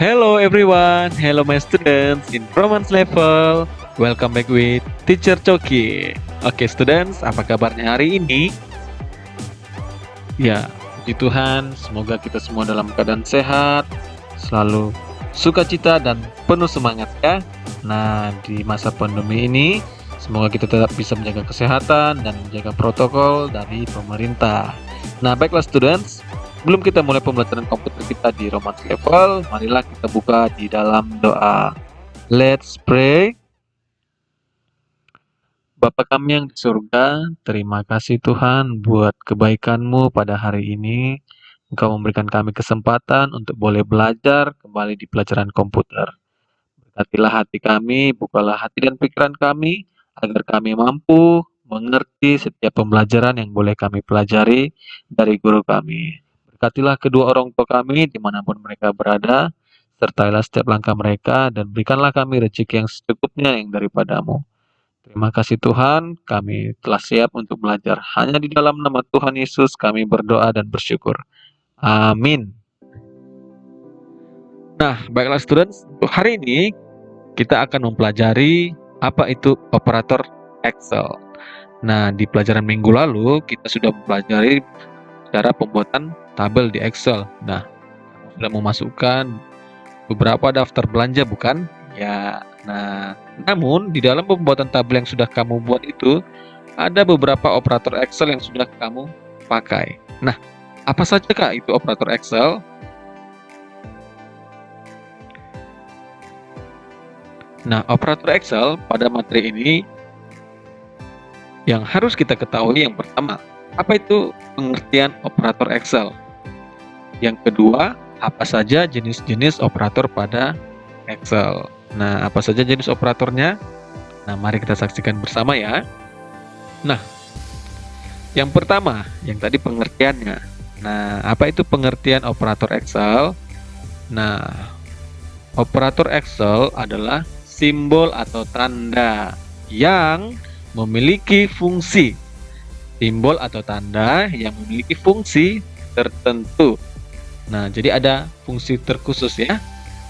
Hello everyone, hello my students in Romance level. Welcome back with Teacher Coki. Oke students, apa kabarnya hari ini? Ya, puji Tuhan, semoga kita semua dalam keadaan sehat, selalu sukacita dan penuh semangat ya. Nah, di masa pandemi ini, semoga kita tetap bisa menjaga kesehatan dan menjaga protokol dari pemerintah. Nah, baiklah students, sebelum kita mulai pembelajaran komputer kita di Romance level, marilah kita buka di dalam doa. Let's pray. Bapa kami yang di surga, terima kasih Tuhan buat kebaikan-Mu pada hari ini. Engkau memberikan kami kesempatan untuk boleh belajar kembali di pelajaran komputer. Berkatilah hati kami, bukalah hati dan pikiran kami, agar kami mampu mengerti setiap pembelajaran yang boleh kami pelajari dari guru kami. Berkatilah kedua orang tua kami dimanapun mereka berada, sertailah setiap langkah mereka, dan berikanlah kami rezeki yang secukupnya yang daripada-Mu. Terima kasih Tuhan, kami telah siap untuk belajar. Hanya di dalam nama Tuhan Yesus kami berdoa dan bersyukur. Amin. Nah, baiklah students, untuk hari ini kita akan mempelajari apa itu operator Excel. Nah, di pelajaran minggu lalu kita sudah mempelajari cara pembuatan tabel di Excel. Nah, sudah memasukkan beberapa daftar belanja bukan? Ya, nah, namun di dalam pembuatan tabel yang sudah kamu buat itu, ada beberapa operator Excel yang sudah kamu pakai. Nah, apa saja Kak itu operator Excel? Nah, operator Excel pada materi ini yang harus kita ketahui yang pertama, apa itu pengertian operator Excel? Yang kedua, apa saja jenis-jenis operator pada Excel? Nah, apa saja jenis operatornya? Nah, mari kita saksikan bersama ya. Nah, yang pertama, yang tadi pengertiannya. Nah, apa itu pengertian operator Excel? Nah, operator Excel adalah simbol atau tanda yang memiliki fungsi. Simbol atau tanda yang memiliki fungsi tertentu. Nah, jadi ada fungsi terkhusus ya.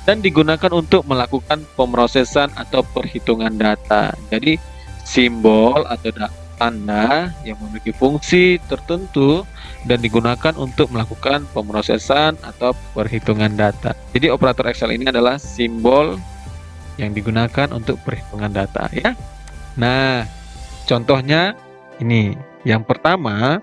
Dan digunakan untuk melakukan pemrosesan atau perhitungan data. Jadi, simbol atau tanda yang memiliki fungsi tertentu dan digunakan untuk melakukan pemrosesan atau perhitungan data. Jadi, operator Excel ini adalah simbol yang digunakan untuk perhitungan data ya. Nah, contohnya ini. Yang pertama,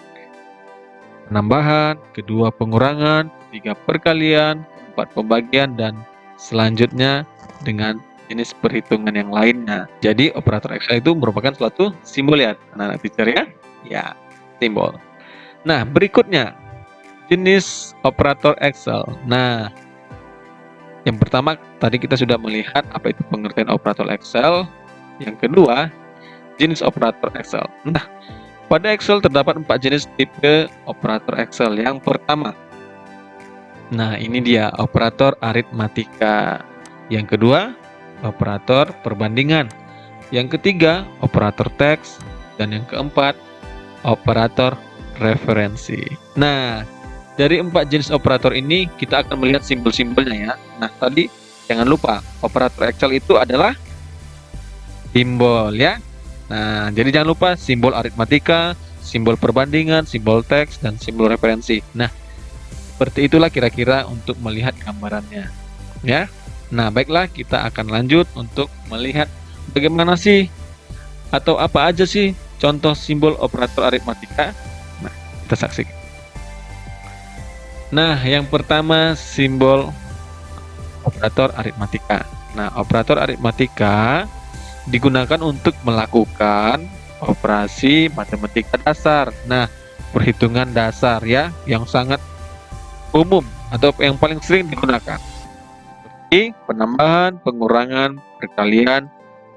penambahan, kedua pengurangan, ketiga perkalian, keempat pembagian, dan selanjutnya dengan jenis perhitungan yang lainnya. Jadi operator Excel itu merupakan suatu simbol ya, anak-anak teacher ya. Ya, simbol. Nah, berikutnya jenis operator Excel. Nah, yang pertama tadi kita sudah melihat apa itu pengertian operator Excel. Yang kedua, jenis operator Excel. Nah, pada Excel terdapat 4 jenis tipe operator Excel. Yang pertama, nah ini dia operator aritmatika. Yang kedua, operator perbandingan. Yang ketiga, operator teks. Dan yang keempat, operator referensi. Nah, dari 4 jenis operator ini kita akan melihat simbol-simbolnya ya. Nah, tadi jangan lupa operator Excel itu adalah simbol ya. Nah, jadi jangan lupa simbol aritmatika, simbol perbandingan, simbol teks, dan simbol referensi. Nah, seperti itulah kira-kira untuk melihat gambarannya ya. Nah, baiklah kita akan lanjut untuk melihat bagaimana sih atau apa aja sih contoh simbol operator aritmatika. Nah, kita saksikan. Nah, yang pertama simbol operator aritmatika. Nah, operator aritmatika digunakan untuk melakukan operasi matematika dasar. Nah, perhitungan dasar ya yang sangat umum atau yang paling sering digunakan seperti penambahan, pengurangan, perkalian,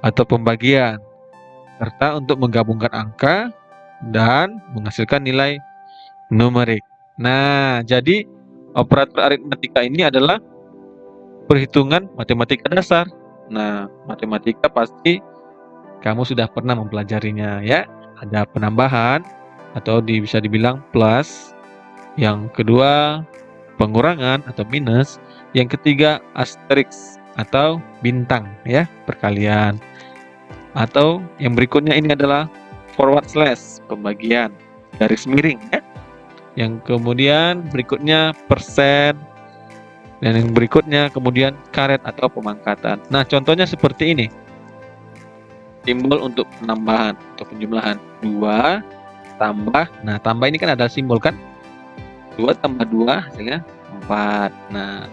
atau pembagian, serta untuk menggabungkan angka dan menghasilkan nilai numerik. Nah, jadi operator aritmatika ini adalah perhitungan matematika dasar. Nah, matematika pasti kamu sudah pernah mempelajarinya ya. Ada penambahan atau bisa dibilang plus. Yang kedua, pengurangan atau minus, Yang ketiga asterisk atau bintang ya, perkalian. Atau yang berikutnya ini adalah forward slash, pembagian, garis miring ya. Yang kemudian berikutnya persen, dan yang berikutnya kemudian karet atau pemangkatan. Nah, contohnya seperti ini. Simbol untuk penambahan atau penjumlahan 2 tambah, nah tambah ini kan ada simbol kan, 2 tambah 2 hasilnya 4. Nah,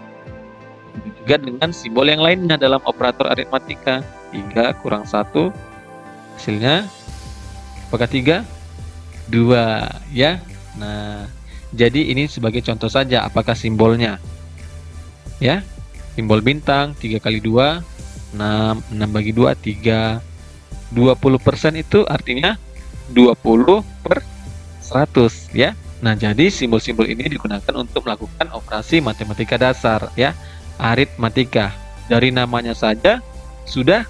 juga dengan simbol yang lainnya dalam operator aritmatika, 3 kurang 1 hasilnya apakah 3? 2 ya. Nah, jadi ini sebagai contoh saja apakah simbolnya ya. Simbol bintang 3 kali 2 6, 6 bagi 2 3. 20% itu artinya 20 per 100 ya. Nah, jadi simbol-simbol ini digunakan untuk melakukan operasi matematika dasar ya, aritmatika. Dari namanya saja sudah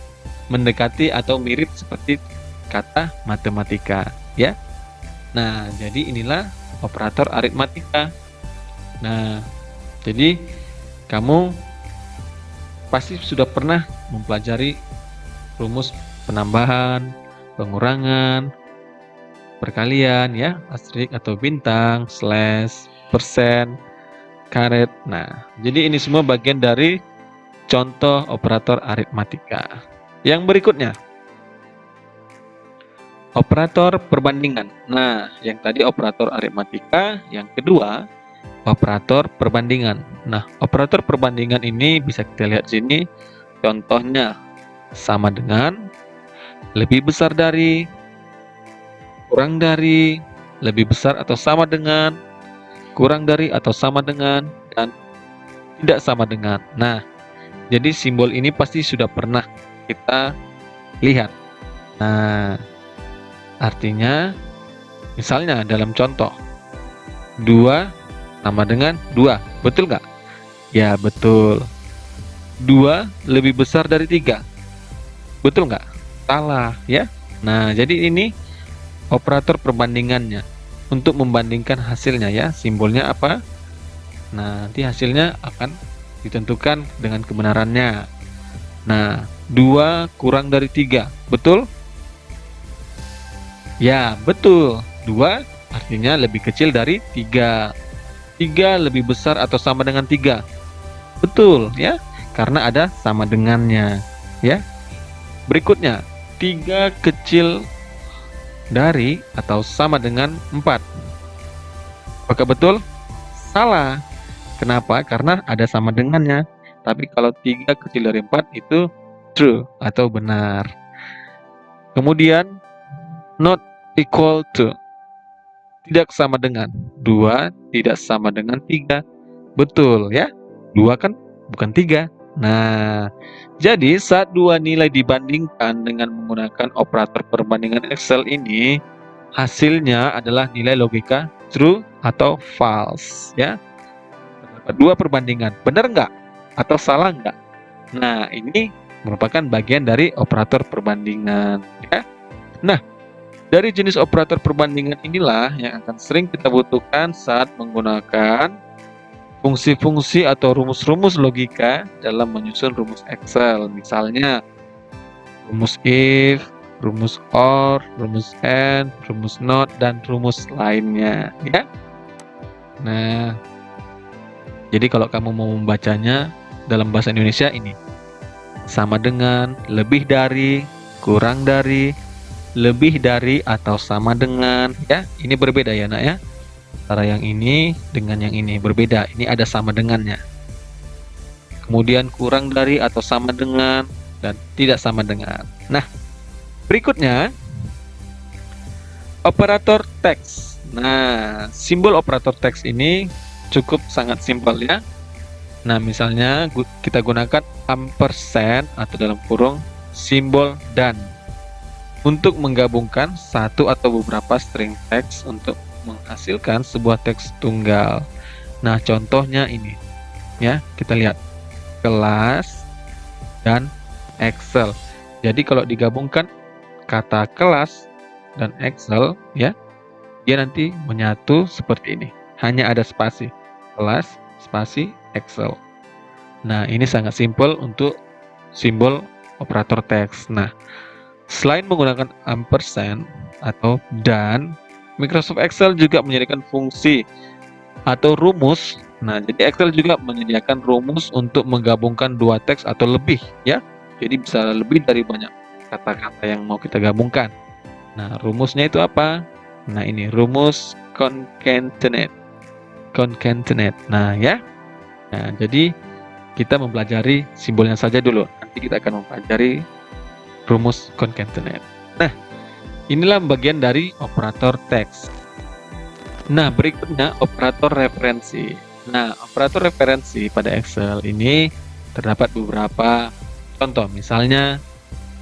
mendekati atau mirip seperti kata matematika ya. Nah, jadi inilah operator aritmatika. Nah, jadi kamu pasti sudah pernah mempelajari rumus penambahan, pengurangan, perkalian ya, asterisk atau bintang, slash, persen, karet. Nah, jadi ini semua bagian dari contoh operator aritmatika. Yang berikutnya, operator perbandingan. Nah, yang tadi operator aritmatika, yang kedua operator perbandingan. Nah, operator perbandingan ini bisa kita lihat sini. Contohnya sama dengan, lebih besar dari, kurang dari, lebih besar atau sama dengan, kurang dari atau sama dengan, dan tidak sama dengan. Nah, jadi simbol ini pasti sudah pernah kita lihat. Nah, artinya misalnya dalam contoh 2 sama dengan 2, betul nggak? Ya, betul. 2 lebih besar dari 3, betul nggak? Salah ya. Nah, jadi ini operator perbandingannya untuk membandingkan hasilnya ya. Simbolnya apa? Nah, nanti hasilnya akan ditentukan dengan kebenarannya. Nah, 2 kurang dari 3, betul? Ya, betul. 2 artinya lebih kecil dari 3. 3 lebih besar atau sama dengan 3, betul ya, karena ada sama dengannya ya. Berikutnya, 3 kecil dari atau sama dengan 4. Apakah betul? Salah. Kenapa? Karena ada sama dengannya. Tapi kalau 3 kecil dari 4 itu true atau benar. Kemudian not equal to, tidak sama dengan. 2 tidak sama dengan 3. Betul ya. 2 kan bukan 3. Nah, jadi saat dua nilai dibandingkan dengan menggunakan operator perbandingan Excel ini, hasilnya adalah nilai logika true atau false ya. Terdapat 2 perbandingan, benar nggak atau salah nggak? Nah, ini merupakan bagian dari operator perbandingan ya. Nah, dari jenis operator perbandingan inilah yang akan sering kita butuhkan saat menggunakan fungsi-fungsi atau rumus-rumus logika dalam menyusun rumus Excel. Misalnya rumus if, rumus or, rumus and, rumus not, dan rumus lainnya ya. Nah, jadi kalau kamu mau membacanya dalam bahasa Indonesia ini sama dengan, lebih dari, kurang dari, lebih dari atau sama dengan ya. Ini berbeda ya nak ya. Antara yang ini dengan yang ini berbeda. Ini ada sama dengannya. Kemudian kurang dari atau sama dengan, dan tidak sama dengan. Nah, berikutnya operator teks. Nah, simbol operator teks ini cukup sangat simpel ya. Nah, misalnya kita gunakan ampersand atau dalam kurung simbol dan untuk menggabungkan satu atau beberapa string teks untuk menghasilkan sebuah teks tunggal. Nah, contohnya ini ya, kita lihat kelas dan Excel. Jadi kalau digabungkan kata kelas dan Excel ya, dia nanti menyatu seperti ini. Hanya ada spasi, kelas spasi Excel. Nah, ini sangat simpel untuk simbol operator teks. Nah, selain menggunakan ampersand atau dan, Microsoft Excel juga menyediakan fungsi atau rumus. Nah, jadi Excel juga menyediakan rumus untuk menggabungkan dua teks atau lebih, ya. Jadi bisa lebih dari banyak kata-kata yang mau kita gabungkan. Nah, rumusnya itu apa? Nah, ini rumus concatenate. Concatenate. Nah, ya. Nah, jadi kita mempelajari simbolnya saja dulu. Nanti kita akan mempelajari rumus concatenate. Nah, inilah bagian dari operator teks. Nah, berikutnya operator referensi. Nah, operator referensi pada Excel ini terdapat beberapa contoh, misalnya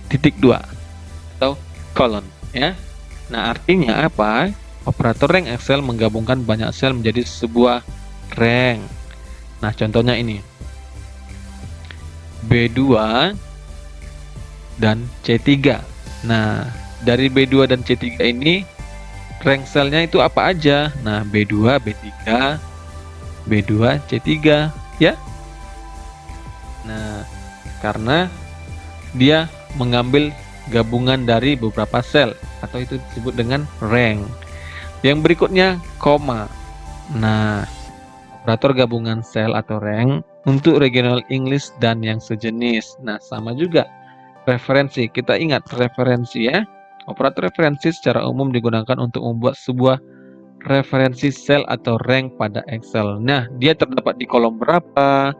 titik dua atau colon, ya. Nah, artinya apa? Operator rank Excel menggabungkan banyak sel menjadi sebuah rank. Nah, contohnya ini B2 dan C3. Nah, dari B2 dan C3 ini rank selnya itu apa aja? Nah, B2, B3, B2, C3, ya. Nah, karena dia mengambil gabungan dari beberapa sel atau itu disebut dengan rank. Yang berikutnya koma. Nah, operator gabungan sel atau rank untuk regional English dan yang sejenis. Nah, sama juga referensi. Kita ingat referensi, ya. Operator referensi secara umum digunakan untuk membuat sebuah referensi sel atau rank pada Excel. Nah, dia terdapat di kolom berapa,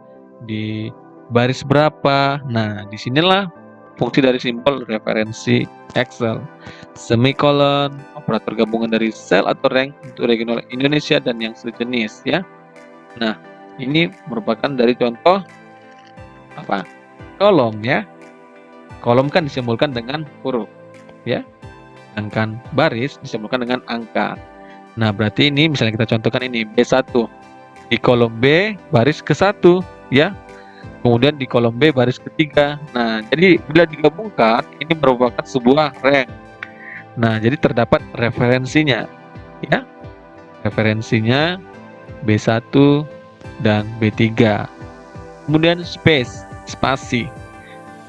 di baris berapa. Nah, disinilah fungsi dari simbol referensi Excel. Semikolon, operator gabungan dari sel atau rank untuk regional Indonesia dan yang sejenis, ya. Nah, ini merupakan dari contoh apa? Kolom, ya. Kolom kan disimbolkan dengan huruf, ya. Sedangkan baris disimbolkan dengan angka. Nah, berarti ini misalnya kita contohkan ini B1. Di kolom B baris ke-1, ya. Kemudian di kolom B baris ketiga. Nah, jadi bila digabungkan ini merupakan sebuah rank. Nah, jadi terdapat referensinya, ya. Referensinya B1 dan B3. Kemudian space, spasi.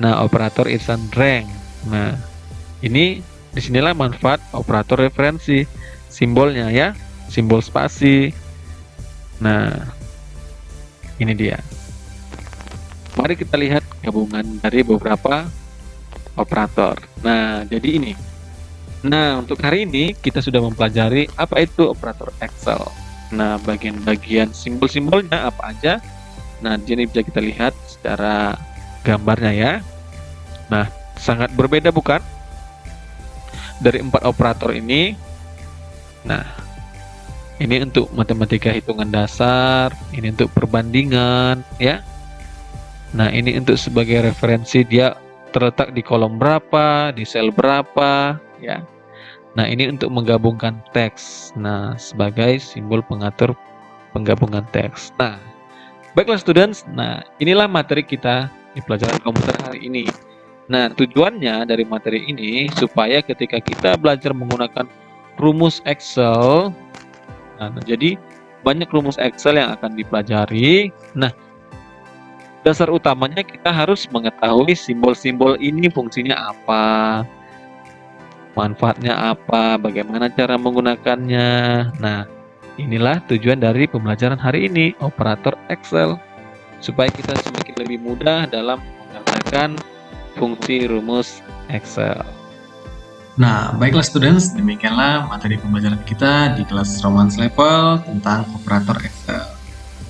Nah, operator irisan rank. Nah, ini disinilah manfaat operator referensi. Simbolnya, ya, simbol spasi. Nah, ini dia. Mari kita lihat gabungan dari beberapa operator. Nah, jadi ini. Nah, untuk hari ini kita sudah mempelajari apa itu operator Excel. Nah, bagian-bagian simbol-simbolnya apa aja. Nah, di sini bisa kita lihat secara gambarnya, ya. Nah, sangat berbeda bukan? Dari 4 operator ini. Nah, ini untuk matematika hitungan dasar, ini untuk perbandingan, ya. Nah, ini untuk sebagai referensi dia terletak di kolom berapa, di sel berapa, ya. Nah, ini untuk menggabungkan teks. Nah, sebagai simbol pengatur penggabungan teks. Nah, baiklah students, nah inilah materi kita di pelajaran komputer hari ini. Nah, tujuannya dari materi ini supaya ketika kita belajar menggunakan rumus Excel, nah, jadi banyak rumus Excel yang akan dipelajari. Nah, dasar utamanya kita harus mengetahui simbol-simbol ini fungsinya apa, manfaatnya apa, bagaimana cara menggunakannya. Nah, inilah tujuan dari pembelajaran hari ini, operator Excel, supaya kita semakin lebih mudah dalam menggunakan fungsi rumus Excel. Nah, baiklah students, demikianlah materi pembelajaran kita di kelas Romance Level tentang operator Excel.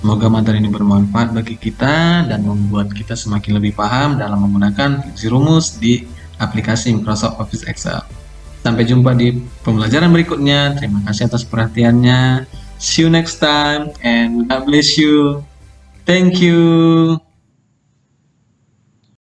Semoga materi ini bermanfaat bagi kita dan membuat kita semakin lebih paham dalam menggunakan fungsi rumus di aplikasi Microsoft Office Excel. Sampai jumpa di pembelajaran berikutnya. Terima kasih atas perhatiannya. See you next time and God bless you. Thank you.